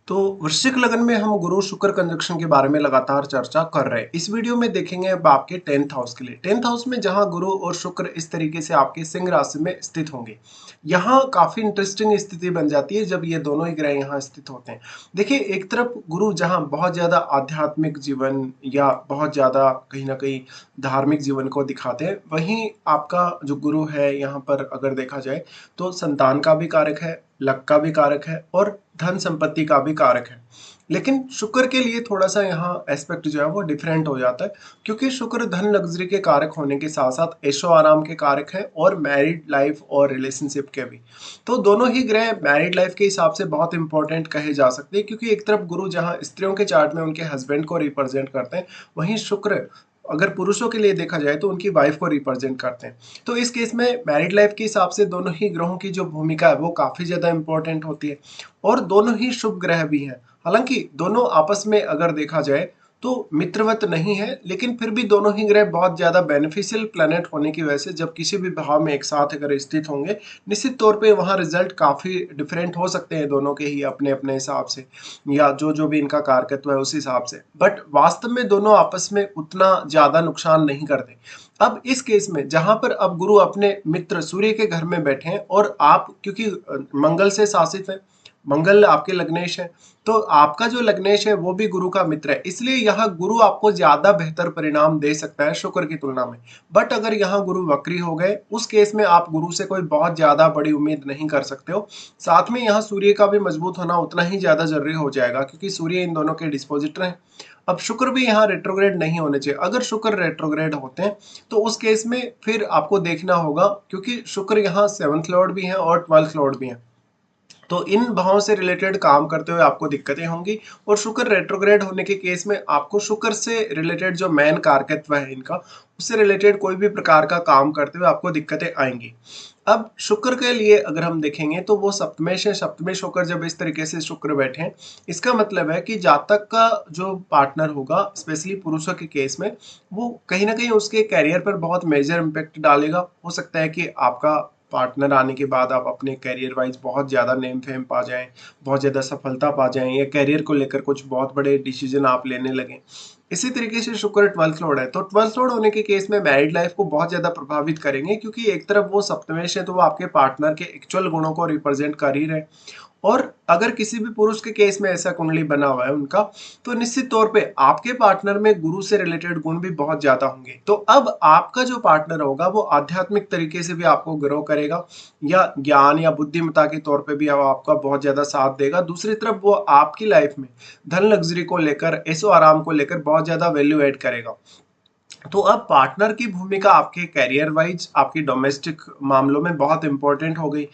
तो वृश्चिक लगन में हम गुरु शुक्र कंजक्शन के बारे में लगातार चर्चा कर रहे हैं। इस वीडियो में देखेंगे अब आपके 10th हाउस के लिए। 10th हाउस में जहां गुरु और शुक्र इस तरीके से आपके सिंह राशि में स्थित होंगे, यहाँ काफी इंटरेस्टिंग स्थिति बन जाती है जब ये दोनों ही ग्रह यहाँ स्थित होते हैं। देखिए, एक तरफ गुरु जहाँ बहुत ज्यादा आध्यात्मिक जीवन या बहुत ज्यादा कहीं ना कहीं धार्मिक जीवन को दिखाते हैं, वहीं आपका जो गुरु है यहाँ पर अगर देखा जाए तो संतान का भी कारक है, लक का भी कारक है और धन संपत्ति का भी कारक है। लेकिन शुक्र के लिए थोड़ा सा यहाँ एस्पेक्ट जो है वो डिफरेंट हो जाता है, क्योंकि शुक्र धन लग्जरी के कारक होने के साथ साथ ऐशो आराम के कारक है और मैरिड लाइफ और रिलेशनशिप के भी। तो दोनों ही ग्रह मैरिड लाइफ के हिसाब से बहुत इंपॉर्टेंट कहे जा सकते हैं, क्योंकि एक तरफ गुरु जहाँ स्त्रियों के चार्ट में उनके हस्बैंड को रिप्रेजेंट करते हैं, वहीं शुक्र अगर पुरुषों के लिए देखा जाए तो उनकी वाइफ को रिप्रेजेंट करते हैं। तो इस केस में मैरिड लाइफ के हिसाब से दोनों ही ग्रहों की जो भूमिका है वो काफी ज्यादा इंपॉर्टेंट होती है और दोनों ही शुभ ग्रह भी हैं। हालांकि दोनों आपस में अगर देखा जाए तो मित्रवत नहीं है, लेकिन फिर भी दोनों ही ग्रह बहुत ज्यादा बेनिफिशियल प्लैनेट होने की वजह से जब किसी भी भाव में एक साथ अगर स्थित होंगे, निश्चित तौर पे वहाँ रिजल्ट काफी डिफरेंट हो सकते हैं दोनों के ही अपने अपने हिसाब से, या जो जो भी इनका कारकत्व है उस हिसाब से। बट वास्तव में दोनों आपस में उतना ज्यादा नुकसान नहीं करते। अब इस केस में जहां पर अब गुरु अपने मित्र सूर्य के घर में बैठे हैं और आप क्योंकि मंगल से शासित है, मंगल आपके लग्नेश है, तो आपका जो लग्नेश है वो भी गुरु का मित्र है, इसलिए यहाँ गुरु आपको ज्यादा बेहतर परिणाम दे सकता है शुक्र की तुलना में। बट अगर यहाँ गुरु वक्री हो गए, उस केस में आप गुरु से कोई बहुत ज्यादा बड़ी उम्मीद नहीं कर सकते हो। साथ में यहाँ सूर्य का भी मजबूत होना उतना ही ज्यादा जरूरी हो जाएगा, क्योंकि सूर्य इन दोनों के डिस्पोजिटर हैं। अब शुक्र भी यहाँ रेट्रोग्रेड नहीं होने चाहिए। अगर शुक्र रेट्रोग्रेड होते हैं तो उस केस में फिर आपको देखना होगा, क्योंकि शुक्र यहाँ 7th लॉर्ड भी है और 12th लॉर्ड भी है, तो इन भावों से रिलेटेड काम करते हुए आपको दिक्कतें होंगी। और शुक्र रेट्रोग्रेड होने के केस में आपको शुक्र से रिलेटेड जो मेन कारकत्व है इनका, उससे रिलेटेड कोई भी प्रकार का काम करते हुए आपको दिक्कतें आएंगी। अब शुक्र के लिए अगर हम देखेंगे तो वो सप्तमेश है, सप्तमेश होकर जब इस तरीके से शुक्र बैठे हैं, इसका मतलब है कि जातक का जो पार्टनर होगा, स्पेशली पुरुषों के केस में, वो कहीं ना कहीं उसके कैरियर पर बहुत मेजर इम्पेक्ट डालेगा। हो सकता है कि आपका पार्टनर आने के बाद आप अपने करियर वाइज बहुत ज़्यादा नेम फेम पा जाएं, बहुत ज़्यादा सफलता पा जाएं, या करियर को लेकर कुछ बहुत बड़े डिसीजन आप लेने लगें। इसी तरीके से शुक्र 12th लॉर्ड है, तो 12th लॉर्ड होने के केस में मैरिड लाइफ को बहुत ज़्यादा प्रभावित करेंगे, क्योंकि एक तरफ वो सप्तमेश है तो वो आपके पार्टनर के एक्चुअल गुणों को रिप्रेजेंट कर ही रहे। और अगर किसी भी पुरुष के केस में ऐसा कुंडली बना हुआ है उनका, तो निश्चित तौर पे आपके पार्टनर में गुरु से रिलेटेड गुण भी बहुत ज्यादा होंगे। तो अब आपका जो पार्टनर होगा वो आध्यात्मिक तरीके से भी आपको ग्रो करेगा, या ज्ञान या बुद्धिमत्ता के तौर पे भी आपका बहुत ज्यादा साथ देगा। दूसरी तरफ वो आपकी लाइफ में धन लग्जरी को लेकर, ऐशो आराम को लेकर बहुत ज्यादा वैल्यू ऐड करेगा। तो अब पार्टनर की भूमिका आपके कैरियर वाइज, आपकी डोमेस्टिक मामलों में बहुत इंपॉर्टेंट हो गई।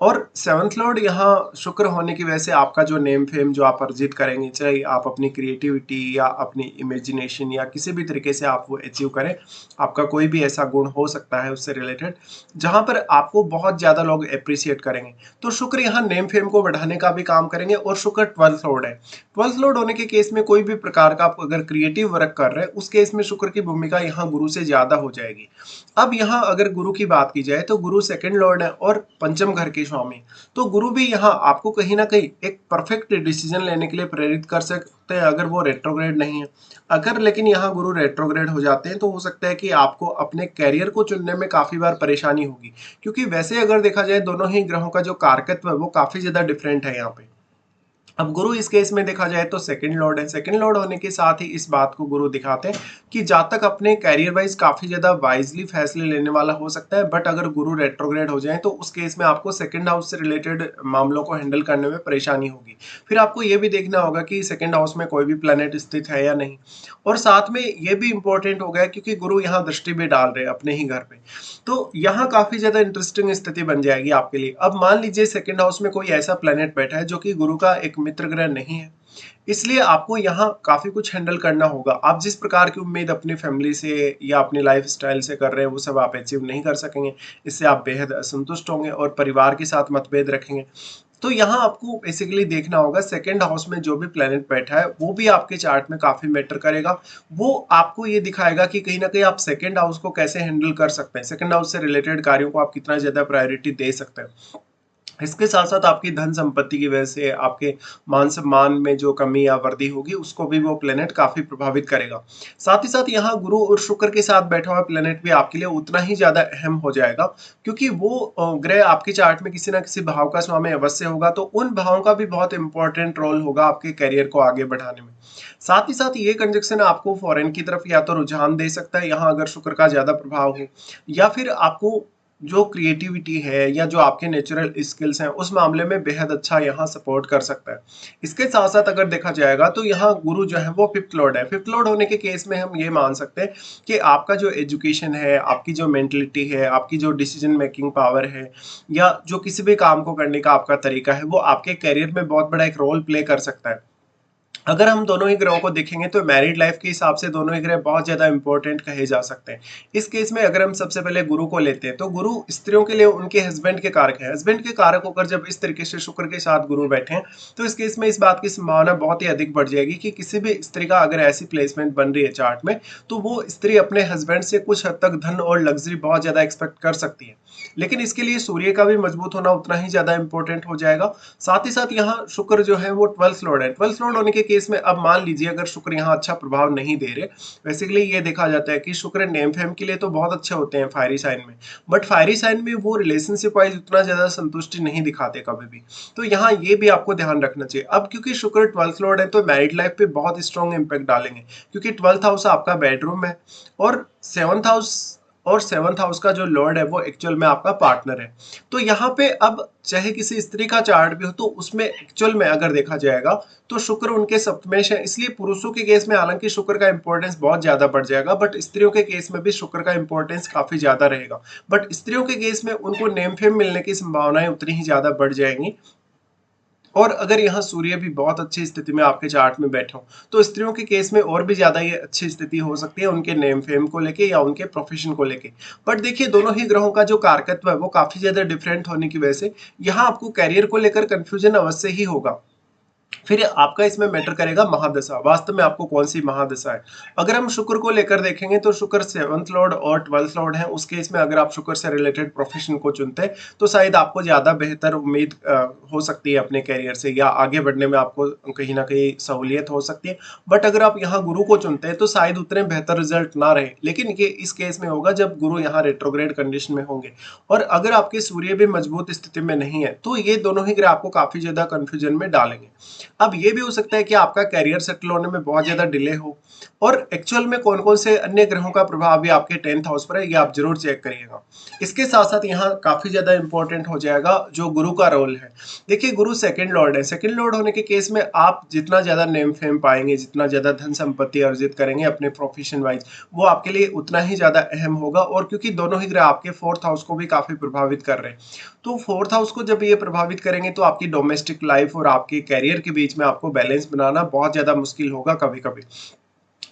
और 7th लॉर्ड यहाँ शुक्र होने की वजह से आपका जो नेम फेम जो आप अर्जित करेंगे, चाहे आप अपनी क्रिएटिविटी या अपनी इमेजिनेशन या किसी भी तरीके से आप वो अचीव करें, आपका कोई भी ऐसा गुण हो सकता है उससे रिलेटेड जहां पर आपको बहुत ज्यादा लोग अप्रिशिएट करेंगे। तो शुक्र यहाँ नेम फेम को बढ़ाने का भी काम करेंगे। और शुक्र 12th लॉर्ड है, 12th लॉर्ड होने के केस में कोई भी प्रकार का आप अगर क्रिएटिव वर्क कर रहे हैं, उस केस में शुक्र की भूमिका यहाँ गुरु से ज्यादा हो जाएगी। अब यहाँ अगर गुरु की बात की जाए तो गुरु 2nd लॉर्ड है और पंचम घर के स्वामी, तो गुरु भी यहाँ आपको कहीं ना कहीं एक परफेक्ट डिसीजन लेने के लिए प्रेरित कर सकते हैं अगर वो रेट्रोग्रेड नहीं है। अगर लेकिन यहाँ गुरु रेट्रोग्रेड हो जाते हैं तो हो सकता है कि आपको अपने कैरियर को चुनने में काफी बार परेशानी होगी, क्योंकि वैसे अगर देखा जाए दोनों ही ग्रहों का जो कारकत्व है वो काफी ज्यादा डिफरेंट है यहाँ पे। अब गुरु इस केस में देखा जाए तो 2nd लॉर्ड है, 2nd लॉर्ड होने के साथ ही इस बात को गुरु दिखाते हैं कि जातक अपने कैरियर वाइज काफी ज्यादा वाइजली फैसले लेने वाला हो सकता है। बट अगर गुरु रेट्रोग्रेड हो जाए तो उस केस में आपको 2nd हाउस से रिलेटेड मामलों को हैंडल करने में परेशानी होगी। फिर आपको ये भी देखना होगा कि 2nd हाउस में कोई भी प्लेनेट स्थित है या नहीं। और साथ में ये भी इंपॉर्टेंट हो गया क्योंकि गुरु यहाँ दृष्टि भी डाल रहे हैं अपने ही घर पे, तो यहाँ काफी ज्यादा इंटरेस्टिंग स्थिति बन जाएगी आपके लिए। अब मान लीजिए 2nd हाउस में कोई ऐसा प्लेनेट बैठा है जो कि गुरु का एक मित्र ग्रह नहीं है, इसलिए आपको यहाँ काफी कुछ हैंडल करना होगा। आप जिस प्रकार की उम्मीद अपनी फैमिली से या अपनी लाइफ स्टाइल से कर रहे हैं वो सब आप अचीव नहीं कर सकेंगे। इससे आप बेहद असंतुष्ट होंगे और परिवार के साथ मतभेद रखेंगे। तो यहाँ आपको बेसिकली देखना होगा 2nd हाउस में जो भी प्लेनेट बैठा है वो भी आपके चार्ट में काफी मैटर करेगा। वो आपको ये दिखाएगा कि कहीं ना कहीं आप 2nd हाउस को कैसे हैंडल कर सकते हैं, 2nd हाउस से रिलेटेड कार्यों को आप कितना ज्यादा प्रायोरिटी दे सकते हैं। इसके साथ-साथ आपकी धन संपत्ति की वजह से आपके मान-सम्मान में जो कमी या वृद्धि होगी, उसको भी वो प्लैनेट काफ़ी प्रभावित करेगा। साथ ही साथ यहाँ गुरु और शुक्र के साथ बैठा हुआ प्लैनेट भी आपके लिए उतना ही ज़्यादा अहम हो जाएगा, क्योंकि वो ग्रह आपके चार्ट में किसी न किसी भाव का स्वामी अवश्य होगा, तो उन भावों का भी बहुत इंपॉर्टेंट रोल होगा आपके करियर को आगे बढ़ाने में। साथ ही साथ ये कंजंक्शन आपको फॉरेन की तरफ या तो रुझान दे सकता है, यहाँ अगर शुक्र का ज़्यादा प्रभाव हो, या फिर आपको जो क्रिएटिविटी है या जो आपके नेचुरल स्किल्स हैं उस मामले में बेहद अच्छा यहाँ सपोर्ट कर सकता है। इसके साथ साथ अगर देखा जाएगा तो यहाँ गुरु जो है वो फिफ्थ लॉर्ड है। फिफ्थ लॉर्ड होने के केस में हम ये मान सकते हैं कि आपका जो एजुकेशन है, आपकी जो मेंटलिटी है, आपकी जो डिसीजन मेकिंग पावर है, या जो किसी भी काम को करने का आपका तरीका है, वो आपके करियर में बहुत बड़ा एक रोल प्ले कर सकता है। अगर हम दोनों ही ग्रहों को देखेंगे तो मैरिड लाइफ के हिसाब से दोनों ही ग्रह बहुत ज़्यादा इंपॉर्टेंट कहे जा सकते हैं। इस केस में अगर हम सबसे पहले गुरु को लेते हैं तो गुरु स्त्रियों के लिए उनके हस्बैंड के कारक है। हस्बैंड के कारक होकर जब इस तरीके से शुक्र के साथ गुरु बैठे हैं तो इस केस में इस बात की संभावना बहुत ही अधिक बढ़ जाएगी कि किसी भी स्त्री का अगर ऐसी प्लेसमेंट बन रही है चार्ट में, तो वो स्त्री अपने हस्बैंड से कुछ हद तक धन और लग्जरी बहुत ज़्यादा एक्सपेक्ट कर सकती है। लेकिन इसके लिए सूर्य का भी मजबूत होना उतना ही ज़्यादा इंपॉर्टेंट हो जाएगा। साथ ही साथ यहाँ शुक्र जो है वो 12th लॉर्ड है। 12th लॉर्ड होने के केस में अब मान लीजिए अगर शुक्र यहाँ अच्छा प्रभाव नहीं दे रहे, बेसिकली ये देखा जाता है कि शुक्र नेम फेम के लिए तो बहुत अच्छे होते हैं फायरी साइन में, बट फायरी साइन में वो रिलेशनशिप वाइज उतना ज्यादा संतुष्टि नहीं दिखाते कभी भी। तो यहाँ ये भी आपको ध्यान रखना चाहिए। अब क्योंकि शुक्र 12th लॉर्ड है तो मैरिड लाइफ पे बहुत स्ट्रॉन्ग इंपैक्ट डालेंगे, क्योंकि 12th हाउस आपका बेडरूम है और 7th हाउस का जो लॉर्ड है वो एक्चुअल में आपका पार्टनर है। तो यहाँ पे अब चाहे किसी स्त्री का चार्ट भी हो तो उसमें एक्चुअल में अगर देखा जाएगा तो शुक्र उनके सप्तमेश है, इसलिए पुरुषों के केस में हालांकि शुक्र का इंपॉर्टेंस बहुत ज्यादा बढ़ जाएगा, बट स्त्रियों के केस में भी शुक्र का इंपॉर्टेंस काफी ज्यादा रहेगा। बट स्त्रियों के केस में उनको नेम फेम मिलने की संभावनाएं उतनी ही ज्यादा बढ़ जाएंगी। और अगर यहाँ सूर्य भी बहुत अच्छी स्थिति में आपके चार्ट में बैठे हो तो स्त्रियों के केस में और भी ज्यादा ये अच्छी स्थिति हो सकती है उनके नेम फेम को लेके या उनके प्रोफेशन को लेके। बट देखिए दोनों ही ग्रहों का जो कारकत्व है वो काफी ज्यादा डिफरेंट होने की वजह से यहाँ आपको कैरियर को लेकर कंफ्यूजन अवश्य ही होगा। फिर आपका इसमें मैटर करेगा महादशा, वास्तव में आपको कौन सी महादशा है। अगर हम शुक्र को लेकर देखेंगे तो शुक्र 7th लॉर्ड और 12th लॉर्ड है। उस केस में अगर आप शुक्र से रिलेटेड प्रोफेशन को चुनते हैं तो शायद आपको ज्यादा बेहतर उम्मीद हो सकती है अपने करियर से, या आगे बढ़ने में आपको कहीं ना कहीं सहूलियत हो सकती है। बट अगर आप यहाँ गुरु को चुनते हैं तो शायद उतने बेहतर रिजल्ट ना रहे, लेकिन ये इस केस में होगा जब गुरु यहाँ रेट्रोग्रेड कंडीशन में होंगे। और अगर आपके सूर्य भी मजबूत स्थिति में नहीं है तो ये दोनों ही ग्रह आपको काफी ज्यादा कंफ्यूजन में डालेंगे। अब ये भी हो सकता है कि आपका करियर सेटल होने में बहुत ज्यादा डिले हो, और एक्चुअल में कौन कौन से अन्य ग्रहों का प्रभाव भी आपके 10th हाउस पर है ये आप जरूर चेक करिएगा। इसके साथ साथ यहाँ काफी ज्यादा इंपॉर्टेंट हो जाएगा जो गुरु का रोल है। देखिए गुरु सेकंड लॉर्ड है। सेकंड लॉर्ड होने के केस में आप जितना ज्यादा नेम फेम पाएंगे, जितना ज्यादा धन संपत्ति अर्जित करेंगे अपने प्रोफेशन वाइज, वो आपके लिए उतना ही ज्यादा अहम होगा। और क्योंकि दोनों ही ग्रह आपके 4th हाउस को भी काफी प्रभावित कर रहे हैं, तो 4th हाउस को जब ये प्रभावित करेंगे तो आपकी डोमेस्टिक लाइफ और आपके कैरियर के बीच में आपको बैलेंस बनाना बहुत ज्यादा मुश्किल होगा कभी कभी।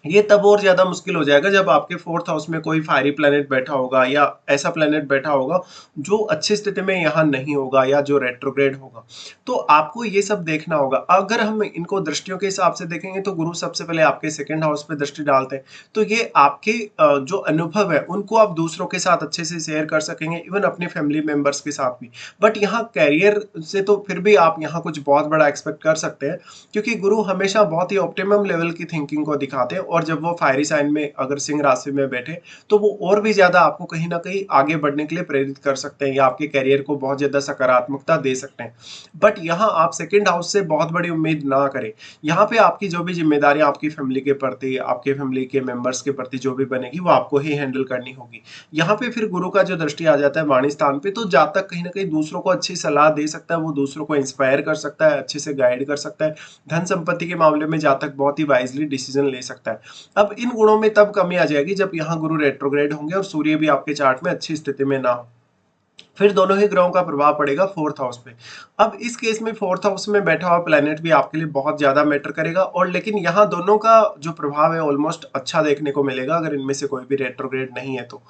ये तब और ज्यादा मुश्किल हो जाएगा जब आपके 4th हाउस में कोई फायरी प्लेनेट बैठा होगा या ऐसा प्लेनेट बैठा होगा जो अच्छी स्थिति में यहाँ नहीं होगा या जो रेट्रोग्रेड होगा। तो आपको ये सब देखना होगा। अगर हम इनको दृष्टियों के हिसाब से देखेंगे तो गुरु सबसे पहले आपके 2nd हाउस पे दृष्टि डालते हैं, तो ये आपके जो अनुभव है उनको आप दूसरों के साथ अच्छे से शेयर कर सकेंगे, इवन अपने फैमिली मेंबर्स के साथ भी। बट यहाँ कैरियर से तो फिर भी आप यहाँ कुछ बहुत बड़ा एक्सपेक्ट कर सकते हैं, क्योंकि गुरु हमेशा बहुत ही ऑप्टिमम लेवल की थिंकिंग को दिखाते हैं। और जब वो फायरी साइन में अगर सिंह राशि में बैठे तो वो और भी ज्यादा आपको कहीं ना कहीं आगे बढ़ने के लिए प्रेरित कर सकते हैं या आपके करियर को बहुत ज्यादा सकारात्मकता दे सकते हैं। बट यहाँ आप 2nd हाउस से बहुत बड़ी उम्मीद ना करें। यहाँ पे आपकी जो भी जिम्मेदारी आपकी फैमिली के प्रति, आपके फैमिली के मेंबर्स के प्रति जो भी बनेगी वो आपको ही हैंडल करनी होगी। यहाँ पे फिर गुरु का जो दृष्टि आ जाता है वाणी स्थान पे, तो जातक कहीं ना कहीं दूसरों को अच्छी सलाह दे सकता है, वो दूसरों को इंस्पायर कर सकता है, अच्छे से गाइड कर सकता है। धन संपत्ति के मामले में जातक बहुत ही वाइजली डिसीजन ले सकता है। अब इन गुणों में तब कमी आ जाएगी जब यहाँ गुरु रेट्रोग्रेड होंगे और सूर्य भी आपके चार्ट में अच्छी स्थिति में ना हो। फिर दोनों ही ग्रहों का प्रभाव पड़ेगा 4th हाउस पे। अब इस केस में 4th हाउस में बैठा हुआ प्लेनेट भी आपके लिए बहुत ज्यादा मैटर करेगा, और लेकिन यहाँ दोनों का जो प्रभाव है ऑलमोस्ट अच्छा देखने को मिलेगा अगर इनमें से कोई भी रेट्रोग्रेड नहीं है तो।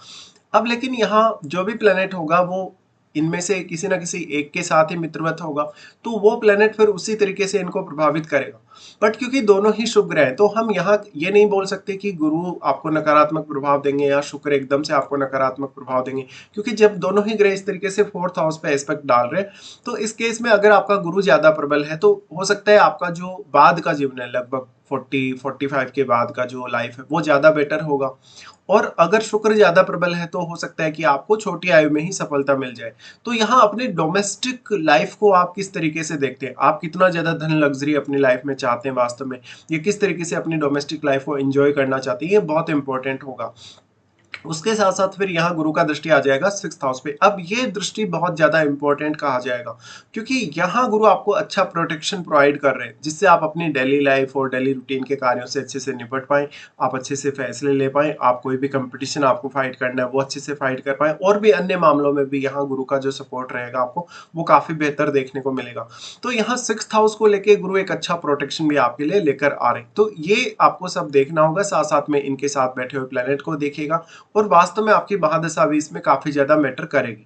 अब लेकिन यहाँ जो भी प्लेनेट होगा वो इनमें से किसी ना किसी एक के साथ ही मित्रवत होगा, तो वो प्लेनेट फिर उसी तरीके से इनको प्रभावित करेगा। बट क्योंकि दोनों ही शुभ ग्रह हैं, तो हम यहाँ ये नहीं बोल सकते कि गुरु आपको नकारात्मक प्रभाव देंगे या शुक्र एकदम से आपको नकारात्मक प्रभाव देंगे, क्योंकि जब दोनों ही ग्रह इस तरीके से फोर्थ हाउस पे एस्पेक्ट डाल रहे हैं, तो इस केस में अगर आपका गुरु ज्यादा प्रबल है तो हो सकता है आपका जो बाद का जीवन है, लगभग 40-45 के बाद का जो लाइफ है वो ज्यादा बेटर होगा। और अगर शुक्र ज्यादा प्रबल है तो हो सकता है कि आपको छोटी आयु में ही सफलता मिल जाए। तो यहाँ अपने डोमेस्टिक लाइफ को आप किस तरीके से देखते हैं, आप कितना ज्यादा धन लग्जरी अपनी लाइफ में चाहते हैं वास्तव में, ये किस तरीके से अपनी डोमेस्टिक लाइफ को एंजॉय करना चाहते हैं, ये बहुत इंपॉर्टेंट होगा। उसके साथ साथ फिर यहाँ गुरु का दृष्टि आ जाएगा सिक्स्थ हाउस पे। अब ये दृष्टि बहुत ज्यादा इंपॉर्टेंट कहा जाएगा, क्योंकि यहाँ गुरु आपको अच्छा प्रोटेक्शन प्रोवाइड कर रहे हैं, जिससे आप अपनी डेली लाइफ और डेली रूटीन के कार्यों से अच्छे से निपट पाए, आप अच्छे से फैसले ले पाए, आप कोई भी कंपटीशन आपको फाइट करना है वो अच्छे से फाइट कर पाए, और भी अन्य मामलों में भी यहाँ गुरु का जो सपोर्ट रहेगा आपको वो काफी बेहतर देखने को मिलेगा। तो यहाँ सिक्स्थ हाउस को लेके गुरु एक अच्छा प्रोटेक्शन भी आपके लिए लेकर आ रहे हैं। तो ये आपको सब देखना होगा, साथ साथ में इनके साथ बैठे हुए प्लेनेट को देखिएगा, और वास्तव में आपकी महादशा भी इसमें काफी ज्यादा मैटर करेगी।